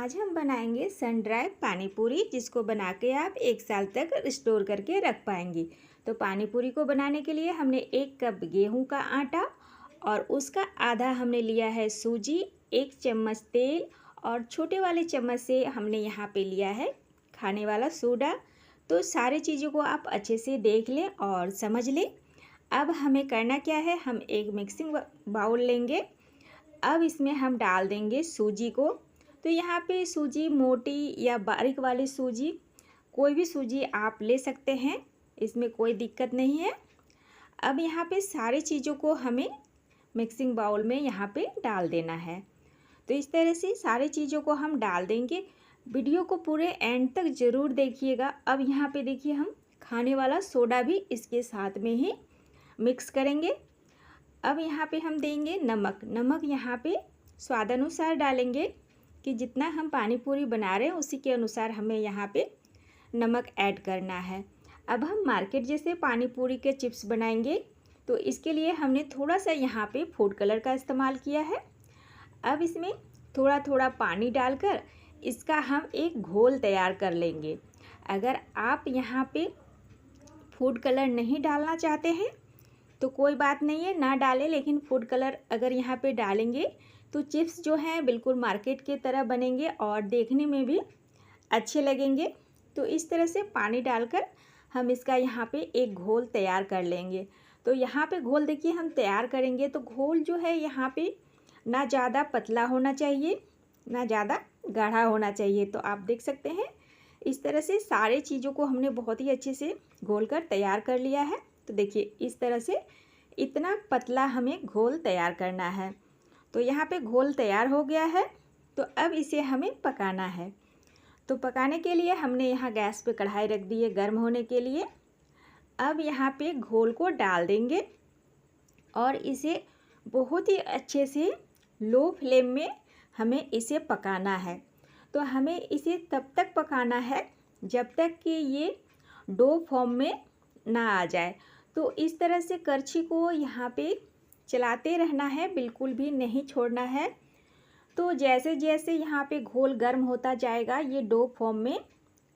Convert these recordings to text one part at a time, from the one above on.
आज हम बनाएंगे सन ड्राई पानी पूरी, जिसको बना के आप 1 साल तक स्टोर करके रख पाएंगे। तो पानी पूरी को बनाने के लिए हमने 1 कप गेहूं का आटा और उसका आधा हमने लिया है सूजी, 1 चम्मच तेल और छोटे वाले चम्मच से हमने यहाँ पे लिया है खाने वाला सोडा। तो सारी चीज़ों को आप अच्छे से देख लें और समझ लें। अब हमें करना क्या है, हम एक मिक्सिंग बाउल लेंगे। अब इसमें हम डाल देंगे सूजी को। तो यहाँ पे सूजी मोटी या बारीक वाली सूजी, कोई भी सूजी आप ले सकते हैं, इसमें कोई दिक्कत नहीं है। अब यहाँ पे सारी चीज़ों को हमें मिक्सिंग बाउल में यहाँ पे डाल देना है। तो इस तरह से सारी चीज़ों को हम डाल देंगे। वीडियो को पूरे एंड तक ज़रूर देखिएगा। अब यहाँ पे देखिए, हम खाने वाला सोडा भी इसके साथ में ही मिक्स करेंगे। अब यहाँ पे हम देंगे नमक यहाँ पे स्वादानुसार डालेंगे कि जितना हम पानी पूरी बना रहे हैं उसी के अनुसार हमें यहाँ पे नमक ऐड करना है। अब हम मार्केट जैसे पानी पूरी के चिप्स बनाएंगे, तो इसके लिए हमने थोड़ा सा यहाँ पे फूड कलर का इस्तेमाल किया है। अब इसमें थोड़ा थोड़ा पानी डालकर इसका हम एक घोल तैयार कर लेंगे। अगर आप यहाँ पे फूड कलर नहीं डालना चाहते हैं तो कोई बात नहीं है, ना डालें, लेकिन फूड कलर अगर यहाँ पे डालेंगे तो चिप्स जो हैं बिल्कुल मार्केट की तरह बनेंगे और देखने में भी अच्छे लगेंगे। तो इस तरह से पानी डालकर हम इसका यहाँ पे एक घोल तैयार कर लेंगे। तो यहाँ पे घोल देखिए हम तैयार करेंगे, तो घोल जो है यहाँ पे ना ज़्यादा पतला होना चाहिए ना ज़्यादा गाढ़ा होना चाहिए। तो आप देख सकते हैं इस तरह से सारे चीज़ों को हमने बहुत ही अच्छे से घोल कर तैयार कर लिया है। तो देखिए इस तरह से इतना पतला हमें घोल तैयार करना है। तो यहाँ पे घोल तैयार हो गया है। तो अब इसे हमें पकाना है। तो पकाने के लिए हमने यहाँ गैस पे कढ़ाई रख दी है गर्म होने के लिए। अब यहाँ पे घोल को डाल देंगे और इसे बहुत ही अच्छे से लो फ्लेम में हमें इसे पकाना है। तो हमें इसे तब तक पकाना है जब तक कि ये डो फॉर्म में ना आ जाए। तो इस तरह से करछी को यहाँ पे चलाते रहना है, बिल्कुल भी नहीं छोड़ना है। तो जैसे जैसे यहाँ पे घोल गर्म होता जाएगा ये डो फॉर्म में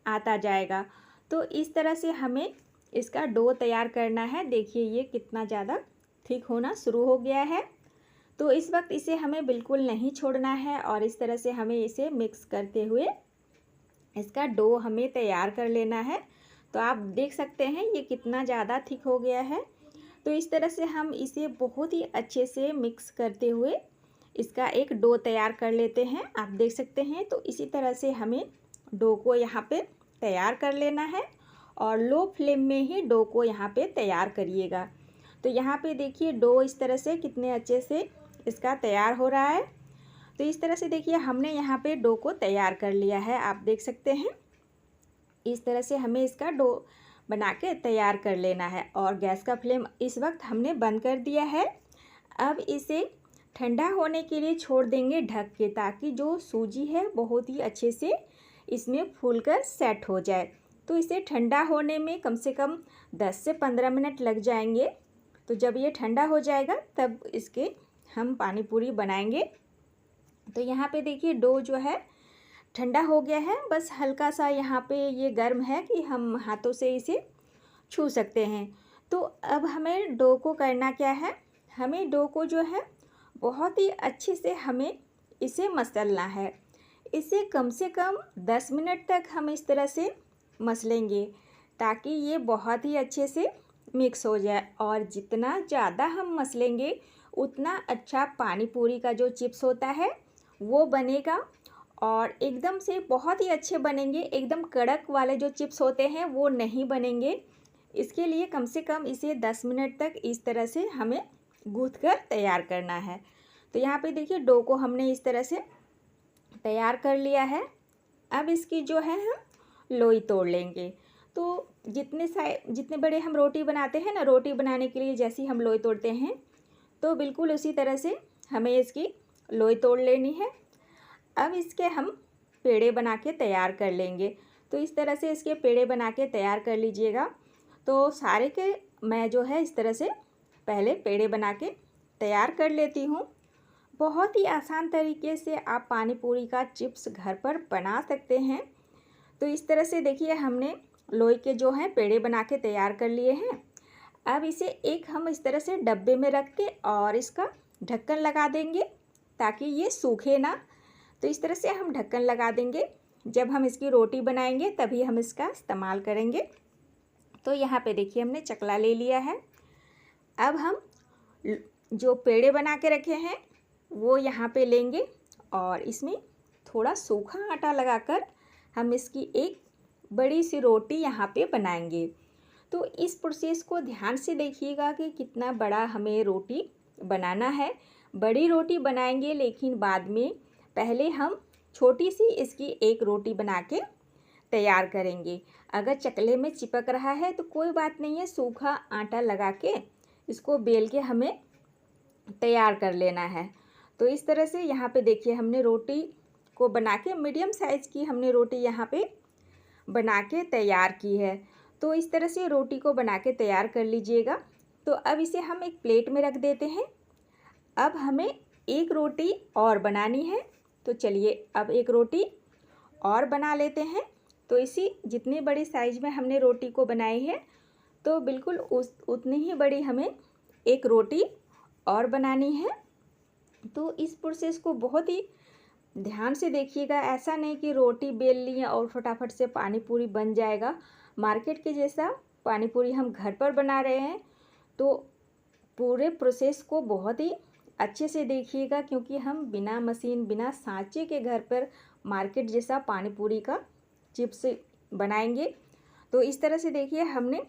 आता जाएगा। तो इस तरह से हमें इसका डो तैयार करना है। देखिए ये कितना ज़्यादा थिक होना शुरू हो गया है। तो इस वक्त इसे हमें बिल्कुल नहीं छोड़ना है और इस तरह से हमें इसे मिक्स करते हुए इसका डो हमें तैयार कर लेना है। तो आप देख सकते हैं ये कितना ज़्यादा थिक हो गया है। तो इस तरह से हम इसे बहुत ही अच्छे से मिक्स करते हुए इसका एक डो तैयार कर लेते हैं। आप देख सकते हैं तो इसी तरह से हमें डो को यहाँ पे तैयार कर लेना है और लो फ्लेम में ही डो को यहाँ पे तैयार करिएगा। तो यहाँ पे देखिए डो इस तरह से कितने अच्छे से इसका तैयार हो रहा है। तो इस तरह से देखिए हमने यहाँ पे डो को तैयार कर लिया है। आप देख सकते हैं इस तरह से हमें इसका डो बना के तैयार कर लेना है और गैस का फ्लेम इस वक्त हमने बंद कर दिया है। अब इसे ठंडा होने के लिए छोड़ देंगे ढक के, ताकि जो सूजी है बहुत ही अच्छे से इसमें फूलकर सेट हो जाए। तो इसे ठंडा होने में कम से कम 10 से 15 मिनट लग जाएंगे। तो जब ये ठंडा हो जाएगा तब इसके हम पानी पूरी बनाएंगे। तो यहाँ पे देखिए डो जो है ठंडा हो गया है, बस हल्का सा यहाँ पे ये गर्म है कि हम हाथों से इसे छू सकते हैं। तो अब हमें डो को करना क्या है, हमें डो को जो है बहुत ही अच्छे से हमें इसे मसलना है। इसे कम से कम 10 मिनट तक हम इस तरह से मसलेंगे ताकि ये बहुत ही अच्छे से मिक्स हो जाए। और जितना ज़्यादा हम मसलेंगे उतना अच्छा पानी पूरी का जो चिप्स होता है वो बनेगा और एकदम से बहुत ही अच्छे बनेंगे। एकदम कड़क वाले जो चिप्स होते हैं वो नहीं बनेंगे। इसके लिए कम से कम इसे 10 मिनट तक इस तरह से हमें गूँथ कर तैयार करना है। तो यहाँ पे देखिए डो को हमने इस तरह से तैयार कर लिया है। अब इसकी जो है हम लोई तोड़ लेंगे। तो जितने बड़े हम रोटी बनाते हैं ना, रोटी बनाने के लिए जैसी हम लोई तोड़ते हैं तो बिल्कुल उसी तरह से हमें इसकी लोई तोड़ लेनी है। अब इसके हम पेड़े बना के तैयार कर लेंगे। तो इस तरह से इसके पेड़े बना के तैयार कर लीजिएगा। तो सारे के मैं जो है इस तरह से पहले पेड़े बना के तैयार कर लेती हूँ। बहुत ही आसान तरीके से आप पानी पूरी का चिप्स घर पर बना सकते हैं। तो इस तरह से देखिए हमने लोई के जो हैं पेड़े बना के तैयार कर लिए हैं। अब इसे एक हम इस तरह से डब्बे में रख के और इसका ढक्कन लगा देंगे ताकि ये सूखे ना। तो इस तरह से हम ढक्कन लगा देंगे। जब हम इसकी रोटी बनाएंगे तभी हम इसका इस्तेमाल करेंगे। तो यहाँ पे देखिए हमने चकला ले लिया है। अब हम जो पेड़े बना के रखे हैं वो यहाँ पे लेंगे और इसमें थोड़ा सूखा आटा लगाकर हम इसकी एक बड़ी सी रोटी यहाँ पे बनाएंगे। तो इस प्रोसेस को ध्यान से देखिएगा कि कितना बड़ा हमें रोटी बनाना है। बड़ी रोटी बनाएंगे लेकिन बाद में पहले हम छोटी सी इसकी एक रोटी बना के तैयार करेंगे। अगर चकले में चिपक रहा है तो कोई बात नहीं है, सूखा आटा लगा के इसको बेल के हमें तैयार कर लेना है। तो इस तरह से यहाँ पे देखिए हमने रोटी को बना के मीडियम साइज़ की हमने रोटी यहाँ पे बना के तैयार की है। तो इस तरह से रोटी को बना के तैयार कर लीजिएगा। तो अब इसे हम एक प्लेट में रख देते हैं। अब हमें एक रोटी और बनानी है। तो चलिए अब एक रोटी और बना लेते हैं। तो इसी जितनी बड़ी साइज़ में हमने रोटी को बनाई है तो बिल्कुल उतनी ही बड़ी हमें एक रोटी और बनानी है। तो इस प्रोसेस को बहुत ही ध्यान से देखिएगा। ऐसा नहीं कि रोटी बेल ली और फटाफट से पानी पूरी बन जाएगा। मार्केट के जैसा पानी पूरी हम घर पर बना रहे हैं। तो पूरे प्रोसेस को बहुत ही अच्छे से देखिएगा क्योंकि हम बिना मशीन बिना सांचे के घर पर मार्केट जैसा पानी पूरी का चिप्स बनाएंगे। तो इस तरह से देखिए हमने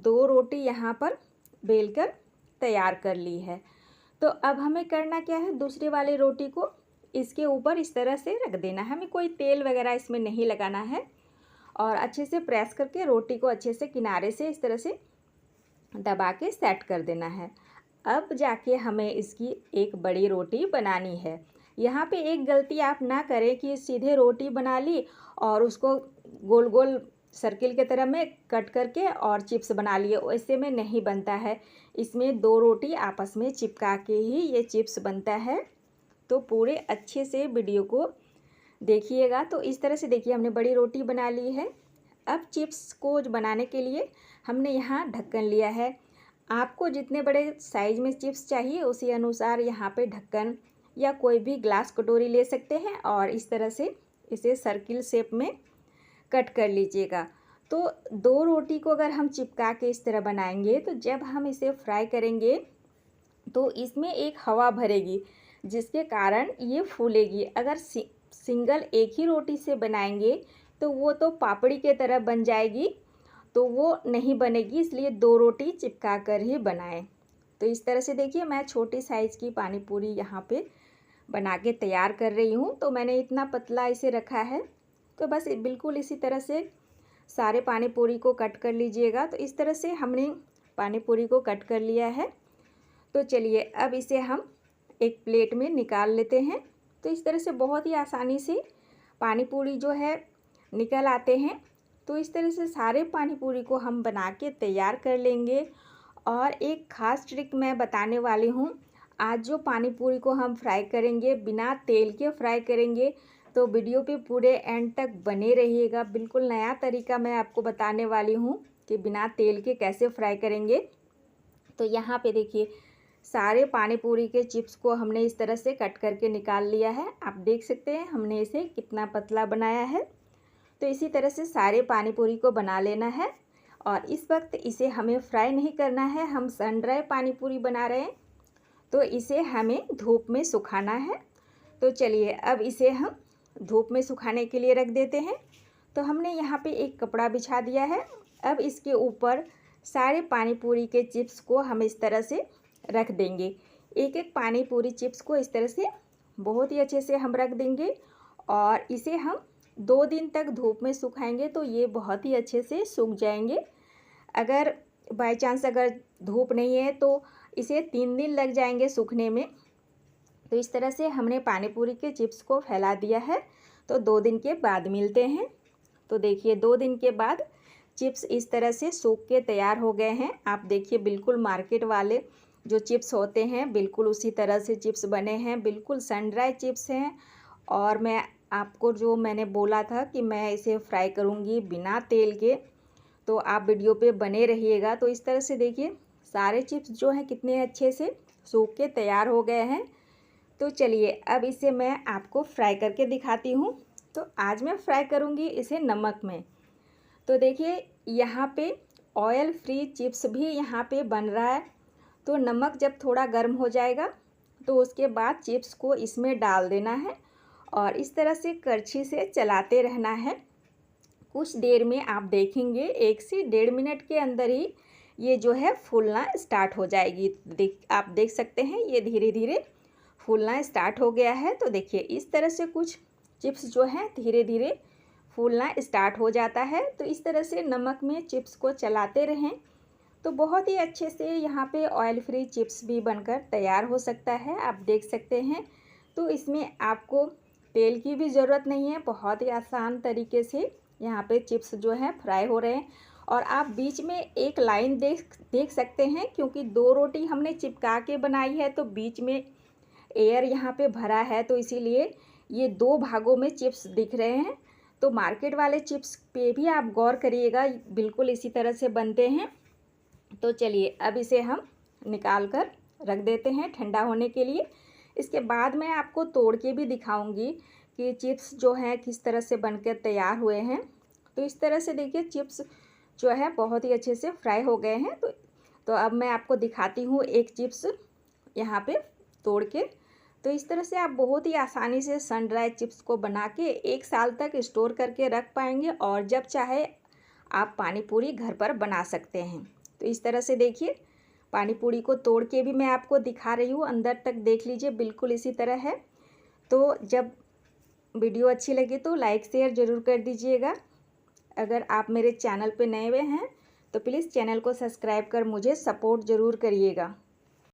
2 रोटी यहाँ पर बेलकर तैयार कर ली है। तो अब हमें करना क्या है, दूसरी वाली रोटी को इसके ऊपर इस तरह से रख देना है। हमें कोई तेल वगैरह इसमें नहीं लगाना है और अच्छे से प्रेस करके रोटी को अच्छे से किनारे से इस तरह से दबा के सेट कर देना है। अब जाके हमें इसकी एक बड़ी रोटी बनानी है। यहाँ पे एक गलती आप ना करें कि सीधे रोटी बना ली और उसको गोल गोल सर्किल के तरह में कट करके और चिप्स बना लिए। वैसे में नहीं बनता है। इसमें 2 रोटी आपस में चिपका के ही ये चिप्स बनता है। तो पूरे अच्छे से वीडियो को देखिएगा। तो इस तरह से देखिए हमने बड़ी रोटी बना ली है। अब चिप्स को बनाने के लिए हमने यहाँ ढक्कन लिया है। आपको जितने बड़े साइज़ में चिप्स चाहिए उसी अनुसार यहाँ पे ढक्कन या कोई भी ग्लास कटोरी ले सकते हैं और इस तरह से इसे सर्किल शेप में कट कर लीजिएगा। तो 2 रोटी को अगर हम चिपका के इस तरह बनाएंगे तो जब हम इसे फ्राई करेंगे तो इसमें एक हवा भरेगी जिसके कारण ये फूलेगी। अगर सिंगल एक ही रोटी से बनाएंगे तो वो तो पापड़ी के तरह बन जाएगी, तो वो नहीं बनेगी। इसलिए 2 रोटी चिपका कर ही बनाएं। तो इस तरह से देखिए मैं छोटी साइज़ की पानी पूरी यहाँ पे बना के तैयार कर रही हूँ। तो मैंने इतना पतला इसे रखा है। तो बस बिल्कुल इसी तरह से सारे पानी पूरी को कट कर लीजिएगा। तो इस तरह से हमने पानी पूरी को कट कर लिया है। तो चलिए अब इसे हम एक प्लेट में निकाल लेते हैं। तो इस तरह से बहुत ही आसानी से पानी पूरी जो है निकल आते हैं। तो इस तरह से सारे पानी पूरी को हम बना के तैयार कर लेंगे। और एक ख़ास ट्रिक मैं बताने वाली हूँ। आज जो पानी पूरी को हम फ्राई करेंगे बिना तेल के फ्राई करेंगे। तो वीडियो पे पूरे एंड तक बने रहिएगा। बिल्कुल नया तरीका मैं आपको बताने वाली हूँ कि बिना तेल के कैसे फ्राई करेंगे। तो यहाँ पे देखिए सारे पानी पूरी के चिप्स को हमने इस तरह से कट करके निकाल लिया है। आप देख सकते हैं हमने इसे कितना पतला बनाया है। तो इसी तरह से सारे पानी पूरी को बना लेना है। और इस वक्त इसे हमें फ्राई नहीं करना है, हम सन ड्राई पानी पूरी बना रहे हैं। तो इसे हमें धूप में सुखाना है। तो चलिए अब इसे हम धूप में सुखाने के लिए रख देते हैं। तो हमने यहाँ पे एक कपड़ा बिछा दिया है। अब इसके ऊपर सारे पानी पूरी के चिप्स को हम इस तरह से रख देंगे। एक एक पानी पूरी चिप्स को इस तरह से बहुत ही अच्छे से हम रख देंगे और इसे हम 2 दिन तक धूप में सुखाएंगे तो ये बहुत ही अच्छे से सूख जाएंगे। अगर बाय चांस अगर धूप नहीं है तो इसे 3 दिन लग जाएंगे सूखने में। तो इस तरह से हमने पानी पूरी के चिप्स को फैला दिया है। तो 2 दिन के बाद मिलते हैं। तो देखिए 2 दिन के बाद चिप्स इस तरह से सूख के तैयार हो गए हैं। आप देखिए बिल्कुल मार्केट वाले जो चिप्स होते हैं बिल्कुल उसी तरह से चिप्स बने हैं, बिल्कुल सन ड्राई चिप्स हैं। और मैं आपको जो मैंने बोला था कि मैं इसे फ्राई करूँगी बिना तेल के, तो आप वीडियो पे बने रहिएगा। तो इस तरह से देखिए सारे चिप्स जो हैं कितने अच्छे से सूख के तैयार हो गए हैं। तो चलिए अब इसे मैं आपको फ्राई करके दिखाती हूँ। तो आज मैं फ्राई करूँगी इसे नमक में। तो देखिए यहाँ पे ऑयल फ्री चिप्स भी यहाँ पे बन रहा है। तो नमक जब थोड़ा गर्म हो जाएगा तो उसके बाद चिप्स को इसमें डाल देना है और इस तरह से करछी से चलाते रहना है। कुछ देर में आप देखेंगे 1 से 1.5 मिनट के अंदर ही ये जो है फूलना स्टार्ट हो जाएगी। आप देख सकते हैं ये धीरे धीरे फूलना स्टार्ट हो गया है। तो देखिए इस तरह से कुछ चिप्स जो हैं धीरे धीरे फूलना स्टार्ट हो जाता है। तो इस तरह से नमक में चिप्स को चलाते रहें तो बहुत ही अच्छे से यहाँ पे ऑयल फ्री चिप्स भी बनकर तैयार हो सकता है। आप देख सकते हैं तो इसमें आपको तेल की भी ज़रूरत नहीं है, बहुत ही आसान तरीके से यहाँ पे चिप्स जो है फ्राई हो रहे हैं। और आप बीच में एक लाइन देख सकते हैं, क्योंकि 2 रोटी हमने चिपका के बनाई है तो बीच में एयर यहाँ पे भरा है, तो इसीलिए ये 2 भागों में चिप्स दिख रहे हैं। तो मार्केट वाले चिप्स पे भी आप गौर करिएगा, बिल्कुल इसी तरह से बनते हैं। तो चलिए अब इसे हम निकाल कर रख देते हैं ठंडा होने के लिए। इसके बाद मैं आपको तोड़ के भी दिखाऊंगी कि चिप्स जो हैं किस तरह से बनकर तैयार हुए हैं। तो इस तरह से देखिए चिप्स जो है बहुत ही अच्छे से फ्राई हो गए हैं। तो अब मैं आपको दिखाती हूँ एक चिप्स यहाँ पे तोड़ के। तो इस तरह से आप बहुत ही आसानी से सन ड्राई चिप्स को बना के 1 साल तक स्टोर करके रख पाएंगे और जब चाहे आप पानी पूरी घर पर बना सकते हैं। तो इस तरह से देखिए पानी पूरी को तोड़ के भी मैं आपको दिखा रही हूँ, अंदर तक देख लीजिए बिल्कुल इसी तरह है। तो जब वीडियो अच्छी लगे तो लाइक शेयर ज़रूर कर दीजिएगा। अगर आप मेरे चैनल पे नए हुए हैं तो प्लीज़ चैनल को सब्सक्राइब कर मुझे सपोर्ट ज़रूर करिएगा।